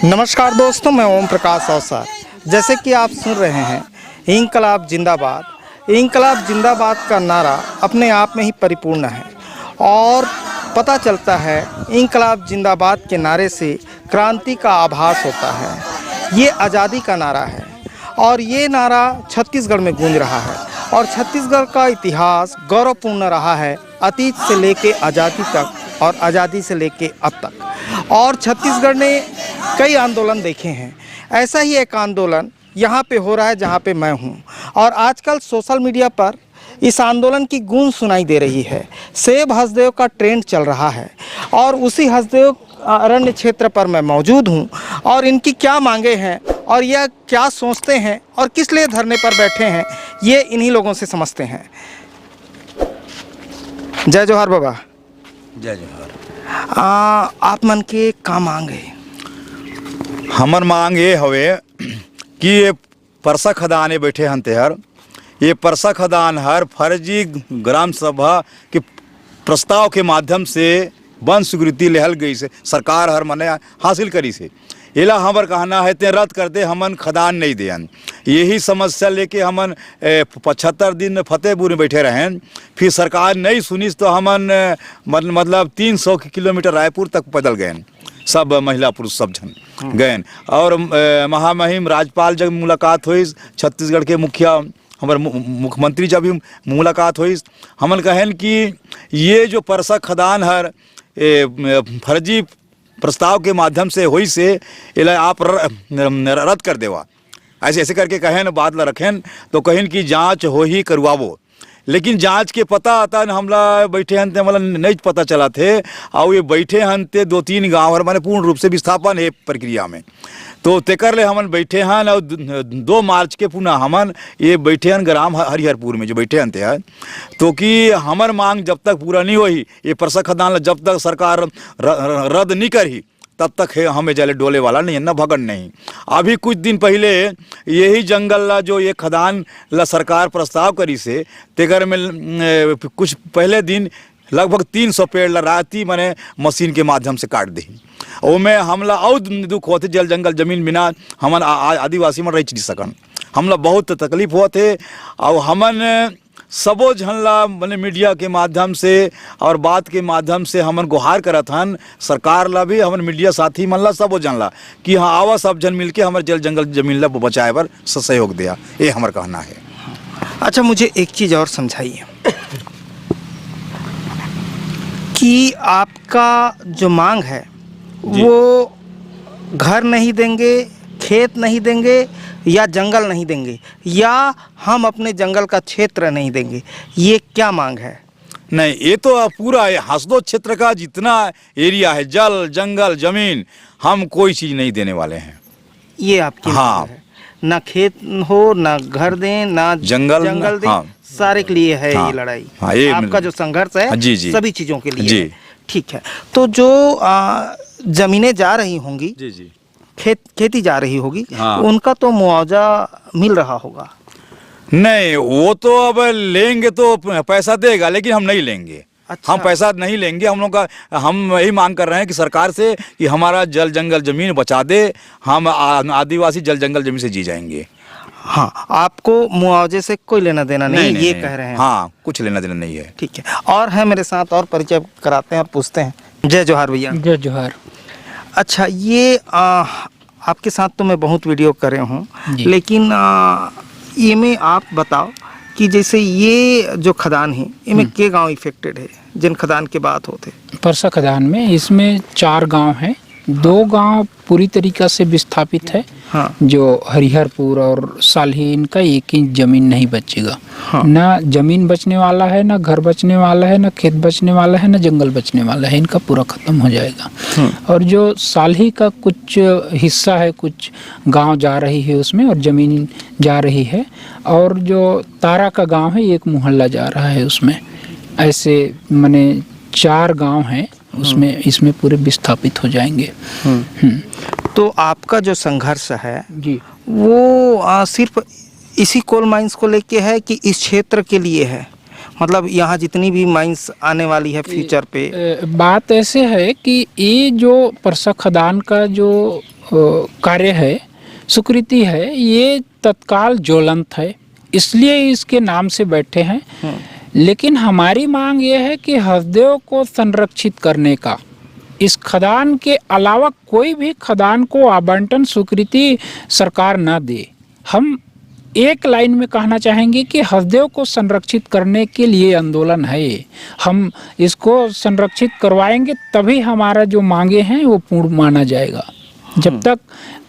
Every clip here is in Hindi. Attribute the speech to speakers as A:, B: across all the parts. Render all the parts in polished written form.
A: नमस्कार दोस्तों, मैं ओम प्रकाश अवसर। जैसे कि आप सुन रहे हैं इंकलाब जिंदाबाद। इंकलाब जिंदाबाद का नारा अपने आप में ही परिपूर्ण है और पता चलता है इंकलाब जिंदाबाद के नारे से क्रांति का आभास होता है। ये आज़ादी का नारा है और ये नारा छत्तीसगढ़ में गूंज रहा है और छत्तीसगढ़ का इतिहास गौरवपूर्ण रहा है अतीत से लेके आज़ादी तक और आज़ादी से लेके अब तक। और छत्तीसगढ़ ने कई आंदोलन देखे हैं। ऐसा ही एक आंदोलन यहाँ पे हो रहा है जहाँ पे मैं हूँ और आजकल सोशल मीडिया पर इस आंदोलन की गूंज सुनाई दे रही है। सेब हसदेव का ट्रेंड चल रहा है और उसी हसदेव अरण्य क्षेत्र पर मैं मौजूद हूँ और इनकी क्या मांगे हैं और यह क्या सोचते हैं और किस लिए धरने पर बैठे हैं, ये इन्हीं लोगों से समझते हैं। जय जोहार बाबा।
B: जय जोहार।
A: आप मन के का मांग है?
B: हमर मांग ये हवे कि ये परसा खदाने बैठे हन तेहर, ये परसा खदान हर फर्जी ग्राम सभा के प्रस्ताव के माध्यम से वन स्वीकृति लेहल गई से सरकार हर मने हासिल करी से। एला हमर कहना है ते रद्द कर दे, हमन खदान नहीं देन। यही समस्या लेके हमन 75 दिन फतेहपुर में बैठे रहें, फिर सरकार नहीं सुनी तो हमन मतलब 300 किलोमीटर रायपुर तक पैदल गए, सब महिला पुरुष सब जन गए। और महामहिम राज्यपाल जब मुलाकात हुई, छत्तीसगढ़ के मुखिया हमारे मुख्यमंत्री जब भी मुलाकात हुई, हमन कहन कि ये जो परसा खदान हर फर्जी प्रस्ताव के माध्यम से हुई से इला आप रद्द कर देवा। ऐसे ऐसे करके कहन बात ला रखें तो कहन कि जांच हो ही करवावो, लेकिन जांच के पता आता हमला बैठे हन ते मतलब नहीं पता चला थे। और ये बैठे हन ते 2-3 गाँव हर माने पूर्ण रूप से विस्थापन है प्रक्रिया में, तो तेकर ले हमन बैठे हन। और 2 मार्च के पुनः हमन ये बैठे हन ग्राम हरिहरपुर में जो बैठे हन ते हैं, तो कि हमर मांग जब तक पूरा नहीं होई, ये परसा खदान जब तक सरकार रद्द नहीं करी तब तक है हमें जले डोले वाला नहीं है, न भगन नहीं। अभी कुछ दिन पहले यही जंगल ला जो ये खदान ला सरकार प्रस्ताव करी से तेकर में कुछ पहले दिन लगभग 300 पेड़ ला राती मने मशीन के माध्यम से काट दी। ओमे हमला और दुख होते, जल जंगल जमीन बिना हमन आदिवासी मन रह नहीं सकन, हमला बहुत तकलीफ होते। और हमन सबो झनला मैंने मीडिया के माध्यम से और बात के माध्यम से हमन गुहार करत हन सरकार ला भी, हमन मीडिया साथी मन ला सबो जनला कि हाँ आवा सब जन मिलके हमारे जल जंगल जमीन ला बचाए बर सहयोग दिया, ये हमार कहना है।
A: अच्छा, मुझे एक चीज़ और समझाइए कि आपका जो मांग है वो घर नहीं देंगे, खेत नहीं देंगे या जंगल नहीं देंगे या हम अपने जंगल का क्षेत्र नहीं देंगे, ये क्या मांग है?
B: नहीं, ये तो पूरा हसदो क्षेत्र का जितना एरिया है, जल जंगल जमीन, हम कोई चीज़ नहीं देने वाले हैं।
A: ये आपकी मांग है? ना खेत हो, ना घर दें, ना जंगल दें। हाँ, सारे के लिए है। हाँ, ये लड़ाई। हाँ, ये आपका जो संघर्ष है
B: जी, जी,
A: सभी चीज़ों के लिए है। ठीक है, तो जो जमीनें जा रही होंगी,
B: जी जी,
A: खेती जा रही होगी,
B: हाँ,
A: उनका तो मुआवजा मिल रहा होगा?
B: नहीं, वो तो अब लेंगे तो पैसा देगा, लेकिन हम नहीं लेंगे। अच्छा। हम पैसा नहीं लेंगे। हम लोग का हम यही मांग कर रहे हैं कि सरकार से कि हमारा जल जंगल जमीन बचा दे, हम आदिवासी जल जंगल जमीन से जी जाएंगे।
A: हाँ, आपको मुआवजे से कोई लेना देना नहीं, ये कह रहे हैं?
B: हाँ, कुछ लेना देना नहीं है।
A: ठीक है, और है मेरे साथ, और परिचय कराते हैं और पूछते हैं। जय जोहार भैया।
C: जय जोहार।
A: अच्छा, ये आपके साथ तो मैं बहुत वीडियो कर रहा हूँ, लेकिन ये में आप बताओ कि जैसे ये जो खदान है इनमें के गांव इफेक्टेड है जिन खदान की बात होते?
C: परसा खदान में इसमें 4 गांव हैं। 2 गांव पूरी तरीक़ा से विस्थापित है। हाँ। जो हरिहरपुर और साल्ही, इनका 1 इंच जमीन नहीं बचेगा। हाँ। ना जमीन बचने वाला है, ना घर बचने वाला है, ना खेत बचने वाला है, ना जंगल बचने वाला है, इनका पूरा ख़त्म हो जाएगा। और जो साल्ही का कुछ हिस्सा है, कुछ गांव जा रही है उसमें और ज़मीन जा रही है, और जो तारा का गाँव है एक मोहल्ला जा रहा है उसमें। ऐसे माने 4 गाँव हैं उसमें, इसमें पूरे विस्थापित हो जाएंगे।
A: तो आपका जो संघर्ष है
C: जी,
A: वो सिर्फ इसी कोल माइंस को लेके है कि इस क्षेत्र के लिए है? मतलब यहाँ जितनी भी माइंस आने वाली है फ्यूचर पे?
C: बात ऐसे है कि ये जो परसा खदान का जो कार्य है, स्वीकृति है, ये तत्काल ज्वलंत है, इसलिए इसके नाम से बैठे हैं। लेकिन हमारी मांग ये है कि हसदेव को संरक्षित करने का, इस खदान के अलावा कोई भी खदान को आवंटन स्वीकृति सरकार ना दे। हम एक लाइन में कहना चाहेंगे कि हसदेव को संरक्षित करने के लिए आंदोलन है। हम इसको संरक्षित करवाएंगे तभी हमारा जो मांगे हैं वो पूर्ण माना जाएगा। जब तक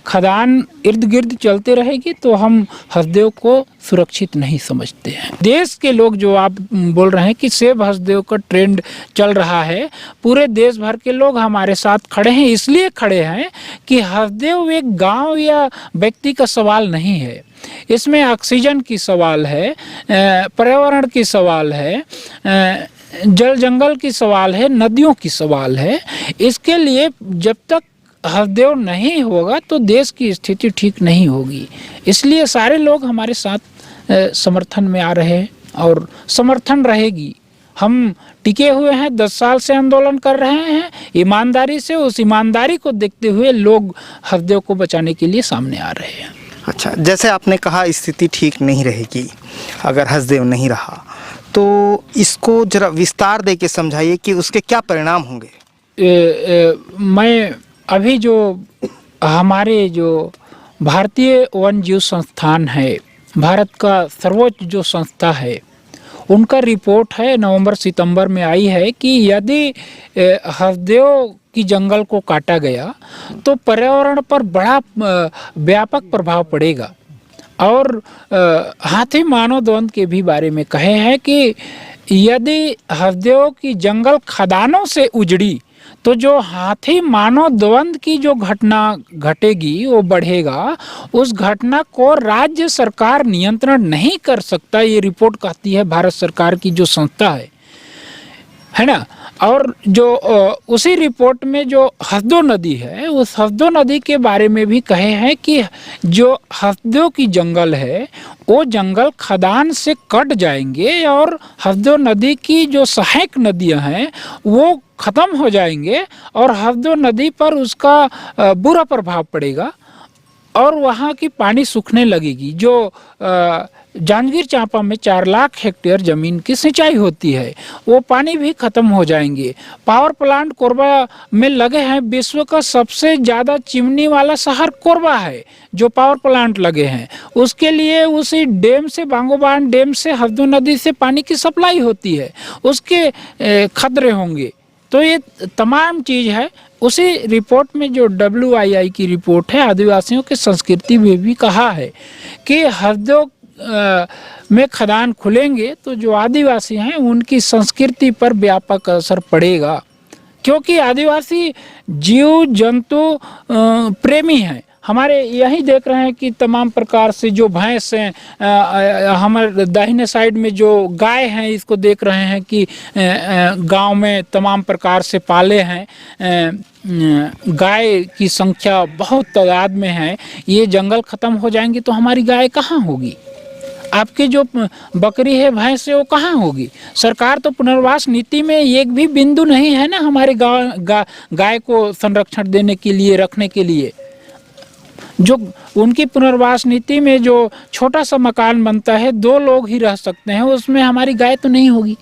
C: खदान इर्द गिर्द चलते रहेगी तो हम हसदेव को सुरक्षित नहीं समझते हैं। देश के लोग, जो आप बोल रहे हैं कि सेव हसदेव का ट्रेंड चल रहा है, पूरे देश भर के लोग हमारे साथ खड़े हैं। इसलिए खड़े हैं कि हसदेव एक गांव या व्यक्ति का सवाल नहीं है, इसमें ऑक्सीजन की सवाल है, पर्यावरण की सवाल है, जल जंगल की सवाल है, नदियों की सवाल है। इसके लिए जब तक हसदेव नहीं होगा तो देश की स्थिति ठीक नहीं होगी। इसलिए सारे लोग हमारे साथ समर्थन में आ रहे हैं और समर्थन रहेगी। हम टिके हुए हैं, 10 साल से आंदोलन कर रहे हैं ईमानदारी से। उस ईमानदारी को देखते हुए लोग हसदेव को बचाने के लिए सामने आ रहे हैं।
A: अच्छा, जैसे आपने कहा स्थिति ठीक नहीं रहेगी अगर हसदेव नहीं रहा, तो इसको जरा विस्तार दे के समझाइए कि उसके क्या परिणाम होंगे।
C: मैं अभी जो हमारे जो भारतीय वन जीव संस्थान है, भारत का सर्वोच्च जो संस्था है, उनका रिपोर्ट है नवंबर सितंबर में आई है कि यदि हसदेव की जंगल को काटा गया तो पर्यावरण पर बड़ा व्यापक प्रभाव पड़ेगा। और हाथी मानव द्वंद के भी बारे में कहे हैं कि यदि हसदेव की जंगल खदानों से उजड़ी तो जो हाथी मानव द्वंद की जो घटना घटेगी वो बढ़ेगा। उस घटना को राज्य सरकार नियंत्रण नहीं कर सकता, ये रिपोर्ट कहती है भारत सरकार की जो संस्था है ना। और जो उसी रिपोर्ट में जो हसदेव नदी है, उस हसदेव नदी के बारे में भी कहे हैं कि जो हसदेव की जंगल है वो जंगल खदान से कट जाएंगे और हसदेव नदी की जो सहायक नदियां हैं वो ख़त्म हो जाएंगे और हसदेव नदी पर उसका बुरा प्रभाव पड़ेगा और वहाँ की पानी सूखने लगेगी। जो जांजगीर चांपा में 4 लाख हेक्टेयर ज़मीन की सिंचाई होती है, वो पानी भी ख़त्म हो जाएंगे। पावर प्लांट कोरबा में लगे हैं, विश्व का सबसे ज़्यादा चिमनी वाला शहर कोरबा है जो पावर प्लांट लगे हैं। उसके लिए उसी डैम से, बांगोबान डैम से हसदेव नदी से पानी की सप्लाई होती है, उसके खतरे होंगे। तो ये तमाम चीज़ है। उसी रिपोर्ट में जो WII की रिपोर्ट है, आदिवासियों की संस्कृति में भी कहा है कि हसदेव में खदान खुलेंगे तो जो आदिवासी हैं उनकी संस्कृति पर व्यापक असर पड़ेगा, क्योंकि आदिवासी जीव जंतु प्रेमी हैं। हमारे यही देख रहे हैं कि तमाम प्रकार से जो भैंस हैं, हमारे दाहिने साइड में जो गाय हैं, इसको देख रहे हैं कि गांव में तमाम प्रकार से पाले हैं। गाय की संख्या बहुत तादाद में है। ये जंगल ख़त्म हो जाएंगे तो हमारी गाय कहाँ होगी? आपकी जो बकरी है, भैंस है, वो कहाँ होगी? सरकार तो पुनर्वास नीति में एक भी बिंदु नहीं है ना हमारे गाय को संरक्षण देने के लिए, रखने के लिए। जो उनकी पुनर्वास नीति में जो छोटा सा मकान बनता है, 2 लोग ही रह सकते हैं, उसमें हमारी गाय तो नहीं होगी।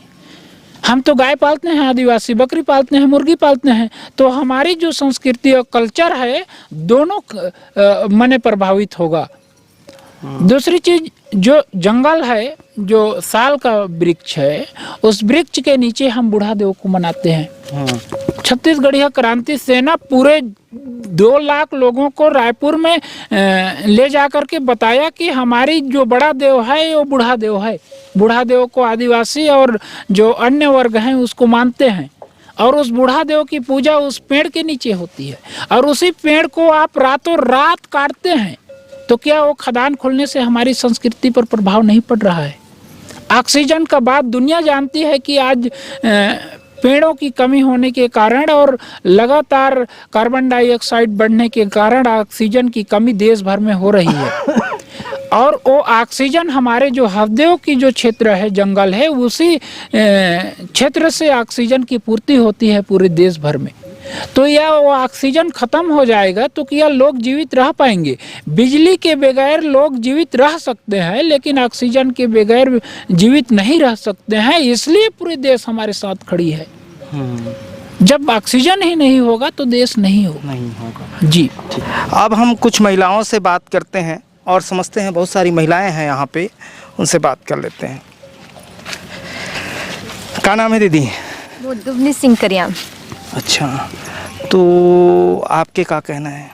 C: हम तो गाय पालते हैं, आदिवासी बकरी पालते हैं, मुर्गी पालते हैं। तो हमारी जो संस्कृति और कल्चर है, दोनों मने प्रभावित होगा। दूसरी चीज, जो जंगल है, जो साल का वृक्ष है, उस वृक्ष के नीचे हम बूढ़ादेव को मनाते हैं। छत्तीसगढ़िया क्रांति सेना पूरे 2 लाख लोगों को रायपुर में ले जाकर के बताया कि हमारी जो बड़ा देव है वो बूढ़ादेव है। बूढ़ादेव को आदिवासी और जो अन्य वर्ग हैं उसको मानते हैं और उस बूढ़ादेव की पूजा उस पेड़ के नीचे होती है। और उसी पेड़ को आप रातों रात काटते हैं, तो क्या वो खदान खुलने से हमारी संस्कृति पर प्रभाव नहीं पड़ रहा है? ऑक्सीजन का बात दुनिया जानती है कि आज पेड़ों की कमी होने के कारण और लगातार कार्बन डाइऑक्साइड बढ़ने के कारण ऑक्सीजन की कमी देश भर में हो रही है। और वो ऑक्सीजन हमारे जो हरदेव की जो क्षेत्र है, जंगल है, उसी क्षेत्र से ऑक्सीजन की पूर्ति होती है पूरे देश भर में। तो यह वो ऑक्सीजन खत्म हो जाएगा तो क्या लोग जीवित रह पाएंगे? बिजली के बगैर लोग जीवित रह सकते हैं, लेकिन ऑक्सीजन के बगैर जीवित नहीं रह सकते हैं। इसलिए पूरे देश हमारे साथ खड़ी है। जब ऑक्सीजन ही नहीं होगा तो देश नहीं होगा। जी।
A: अब हम कुछ महिलाओं से बात करते हैं और समझते हैं, बहुत सारी महिलाएं हैं यहाँ पे, उनसे बात कर लेते हैं। क्या नाम है दीदी?
D: वो दुबनी सिंह करियाम।
A: अच्छा, तो आपके क्या कहना है?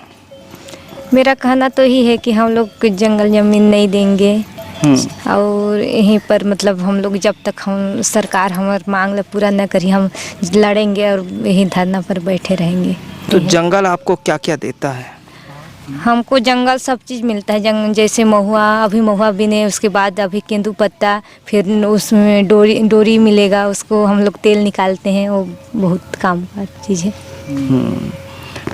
D: मेरा कहना तो ही है कि हम लोग जंगल ज़मीन नहीं देंगे और यहीं पर मतलब हम लोग जब तक हम सरकार हमारी मांग ले पूरा न करी, हम लड़ेंगे और यहीं धरना पर बैठे रहेंगे।
A: तो जंगल आपको क्या क्या देता है?
D: हमको जंगल सब चीज़ मिलता है। जैसे महुआ, अभी महुआ बिने, उसके बाद अभी केंदू पत्ता, फिर उसमें डोरी मिलेगा, उसको हम लोग तेल निकालते हैं, वो बहुत काम का चीज़ है।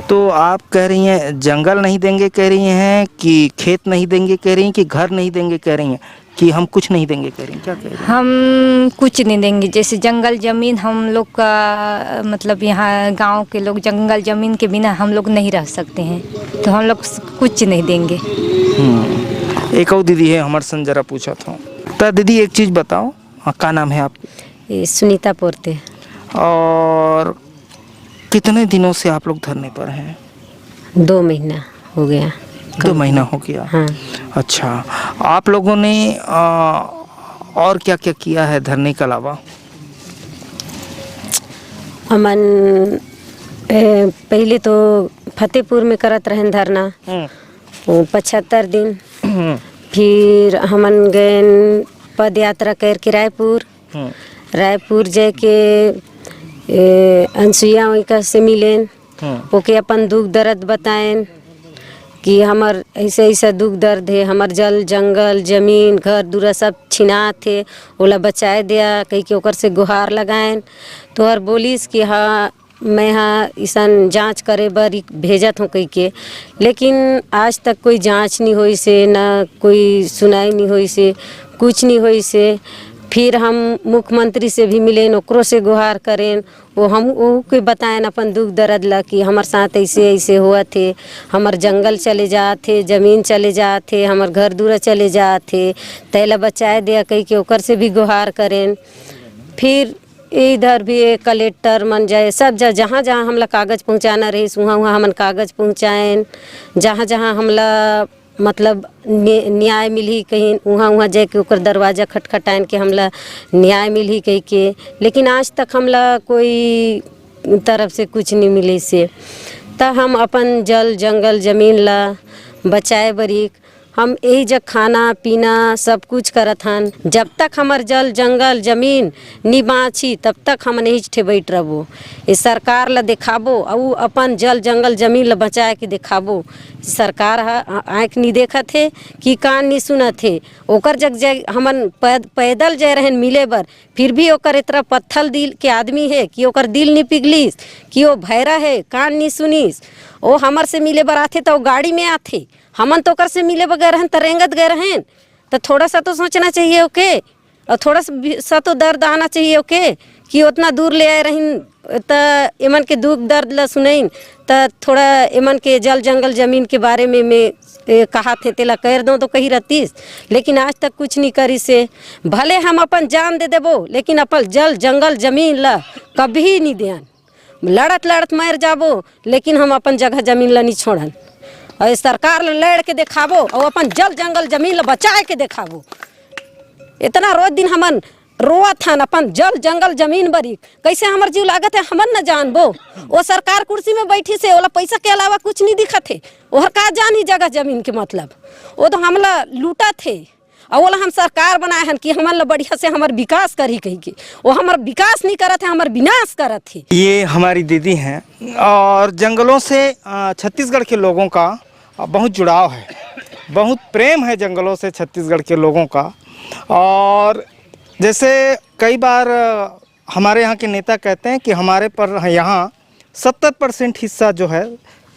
A: तो आप कह रही हैं जंगल नहीं देंगे, कह रही हैं कि खेत नहीं देंगे, कह रही हैं कि घर नहीं देंगे, कह रही हैं कि हम कुछ नहीं देंगे, कह रही हैं, क्या कह रही हैं?
D: हम कुछ नहीं देंगे। जैसे जंगल ज़मीन हम लोग का मतलब यहाँ गांव के लोग जंगल ज़मीन के बिना हम लोग नहीं रह सकते हैं, तो हम लोग कुछ नहीं देंगे।
A: एक और दीदी है हमारे संग, जरा पूछा था। तो दीदी एक चीज़ बताओ, क्या नाम है आपका?
E: ये सुनीता पोरते।
A: और कितने दिनों से आप लोग धरने पर हैं?
E: 2 महीना हो गया।
A: 2 महीना हो गया।
E: हाँ।
A: अच्छा, आप लोगों ने और क्या क्या किया है धरने के अलावा?
E: अमन पहले तो फतेहपुर में करत रहन धरना 75 दिन। फिर हमन गए पद यात्रा करके रायपुर जाके अनसुईया वहीं से मिलेन, ओके अपन दुख दर्द बताएं कि हमार ऐसे ऐसा दुख दर्द है, हमार जल जंगल ज़मीन घर दूरा सब छिना थे, ओला बचाए दिया कहीं के ओकर से गुहार लगाएं। तो हर बोलिस कि हाँ मैं हाँ ईसन जांच करे बर भेजत हूँ कहीं के, लेकिन आज तक कोई जांच नहीं हुई से, ना कोई सुनाई नहीं हुई से, कुछ नहीं हुई से। फिर हम मुख्यमंत्री से भी मिलें, ओकरों से गुहार करें, वो हम वो के बताएं अपन दुख दर्द ला कि हमारे साथ ऐसे ऐसे हुआ थे, हमार जंगल चले जाते, ज़मीन चले जाते, हमार घर दूरा चले जाते, तैला बचाए दिया कहीं के ओकर से भी गुहार करें। फिर इधर भी कलेक्टर मन जाए सब जहाँ जहाँ हमला कागज़ पहुँचाना रही वहाँ वहाँ हमन कागज़ पहुँचाएं, जहाँ जहाँ हमला मतलब न्याय मिली कहीं वहाँ वहाँ जाके ओकर दरवाज़ा खटखटाएं के हमला न्याय मिली कहीं के, लेकिन आज तक हमला कोई तरफ से कुछ नहीं मिले से। तो हम अपन जल जंगल ज़मीन ला बचाए बरीक हम यही जग खाना पीना सब कुछ करत हन। जब तक हमार जल जंगल ज़मीन नी बाँची तब तक हम यही ठे बैठ रहबो। इस सरकार ला दिखाबो और अपन जल जंगल ज़मीन ला बचाए के दिखाबो। सरकार आँख नहीं देखत है कि कान नहीं सुनत है। ओकर जग हमन पैदल जाए रहन मिले बर, फिर भी ओकर इतना पत्थल दिल के आदमी है कि ओकर दिल नहीं पिघलिस, कि वो भैरा है कान नहीं सुनिस। वो हमार से मिले बर आथे तो गाड़ी में आथे, हमन तो ओकर से मिले बगैर रहन तो रेंगत गए रहन। तो थोड़ा सा तो सोचना चाहिए ओके, और थोड़ा सा तो दर्द आना चाहिए ओके कि उतना दूर ले आए रहीन तो एमन के दुख दर्द ला सुनईन। तो थोड़ा एमन के जल जंगल ज़मीन के बारे में मैं कहा थे तेला कर दो तो कही रहतीस, लेकिन आज तक कुछ नहीं करी से। भले हम अपन जान दे देबो लेकिन अपन जल जंगल ज़मीन ला कभी नहीं देन। लड़त लड़त मर जाबो लेकिन हम अपन जगह ज़मीन ला नहीं छोड़न। और सरकार ला लड़ के दिखाबो और अपन जल जंगल ज़मीन ला बचाए के दिखाबो। इतना रोज दिन हमन रोअत हन अपन जल जंगल ज़मीन बरी, कैसे हमार जीव लागत है हमन न जानबो। वो सरकार कुर्सी में बैठी से ओला पैसा के अलावा कुछ नहीं दिखत है, ओहर का जानी जगह ज़मीन के मतलब। वो तो हमला लूटा थे और ओला हम सरकार बनाए हन कि हमन ला बढ़िया से हमार विकास करी कही के। वो हमार विकास नहीं करत है, हमार विनाश करत है।
A: ये हमारी दीदी हैं और जंगलों से छत्तीसगढ़ के लोगों का बहुत जुड़ाव है, बहुत प्रेम है जंगलों से छत्तीसगढ़ के लोगों का। और जैसे कई बार हमारे यहाँ के नेता कहते हैं कि हमारे पर यहाँ 70% हिस्सा जो है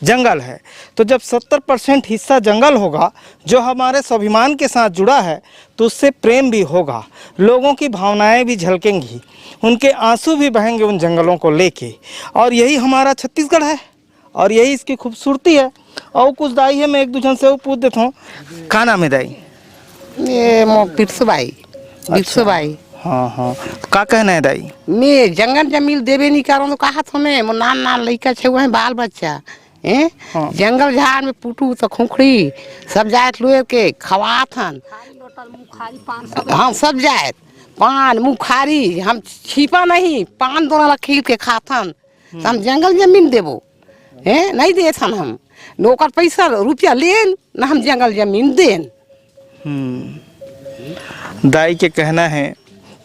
A: जंगल है। तो जब 70% हिस्सा जंगल होगा जो हमारे स्वाभिमान के साथ जुड़ा है, तो उससे प्रेम भी होगा, लोगों की भावनाएं भी झलकेंगी, उनके आंसू भी बहेंगे उन जंगलों को लेके। और यही हमारा छत्तीसगढ़ है और यही इसकी खूबसूरती है। और कुछ दाई है, मैं एक दूसरे से वो पूछ देता हूँ, का नाम है दाई?
F: ये बिरसुबाई बिरसुबाई।
A: हाँ हाँ, का कहना है दाई?
F: मैं जंगल जमीन देवे नहीं करो तो कहा हमें मो नान नान लड़का छे वही बाल बच्चा
A: हाँ।
F: जंगल झाड़ में पुटू तो खुखड़ी सब जात लोए के खवात हन। हम सब जात पान मुखारी हम छिपा नहीं, पान दोनों खील के खाथन। तो हम जंगल जमीन देबो नहीं देथन हम नौकर पैसा रुपया लेन ना हम जंगल जमीन देन।
A: दाई के कहना है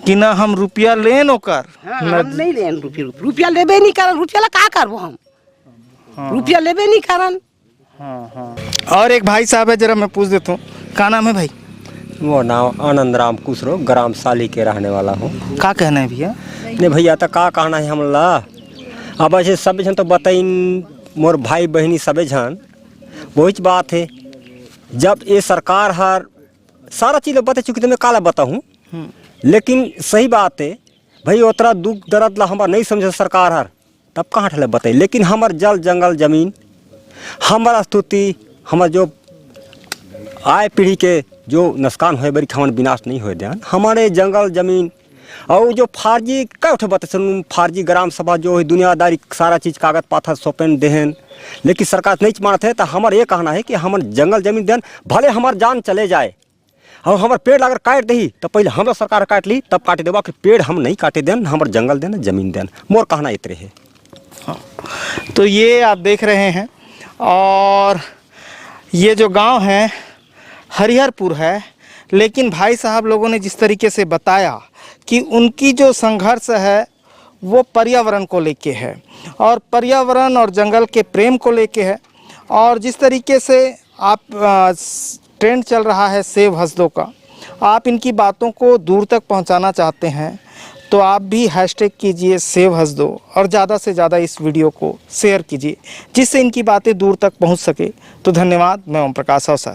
A: कि ना हम रुपया लेन ओकर।
F: हाँ, हम नहीं लेन रुपया लेबे नहीं करन। रुपया ला का करबो हम? रुपया लेबे नहीं करन।
A: और एक भाई साहब है, जरा मैं पूछ देता हूँ, का नाम है भाई?
G: वो नाम आनंद राम कुशरो, ग्राम साली के रहने वाला हूँ।
A: का कहना है भैया?
G: नहीं भैया तो का कहना है हमला, अब ऐसे सब जन तो बताइन मोर भाई बहनी सबे जन वही बात है। जब ये सरकार हर सारा चीज़ बता चुकी तो मैं काला बताऊँ, लेकिन सही बात है भाई उतना दुख दर्द ला हमारा नहीं समझे सरकार हर, तब कहाँ ठले बताई। लेकिन हमार जल जंगल जमीन हमारा स्तुति हमार जो आए पीढ़ी के जो नुकसान हुए बड़ी हमारे विनाश नहीं हुए ध्यान हमारे जंगल जमीन। और जो फार्जी क्या उठे बता फार्जी ग्राम सभा जो है दुनियादारी सारा चीज़ कागज पाथर सौंपन देहन, लेकिन सरकार नहीं मानते है। तो हमारे ये कहना है कि हमारे जंगल जमीन देन, भले हमार जान चले जाए और हमारे पेड़ अगर काट दी तो पहले हम सरकार काट ली तब काट देवा, कि पेड़ हम नहीं काटे देन, हमारे जंगल देन जमीन देन। मोर कहना इतने है।
A: हाँ, तो ये आप देख रहे हैं। और ये जो गांव है हरिहरपुर है, लेकिन भाई साहब लोगों ने जिस तरीके से बताया कि उनकी जो संघर्ष है वो पर्यावरण को लेके है और पर्यावरण और जंगल के प्रेम को लेके है। और जिस तरीके से आप ट्रेंड चल रहा है सेव हसदो का, आप इनकी बातों को दूर तक पहुंचाना चाहते हैं तो आप भी हैशटैग कीजिए सेव हसदो और ज़्यादा से ज़्यादा इस वीडियो को शेयर कीजिए जिससे इनकी बातें दूर तक पहुंच सके। तो धन्यवाद। मैं ओम प्रकाश अवसर।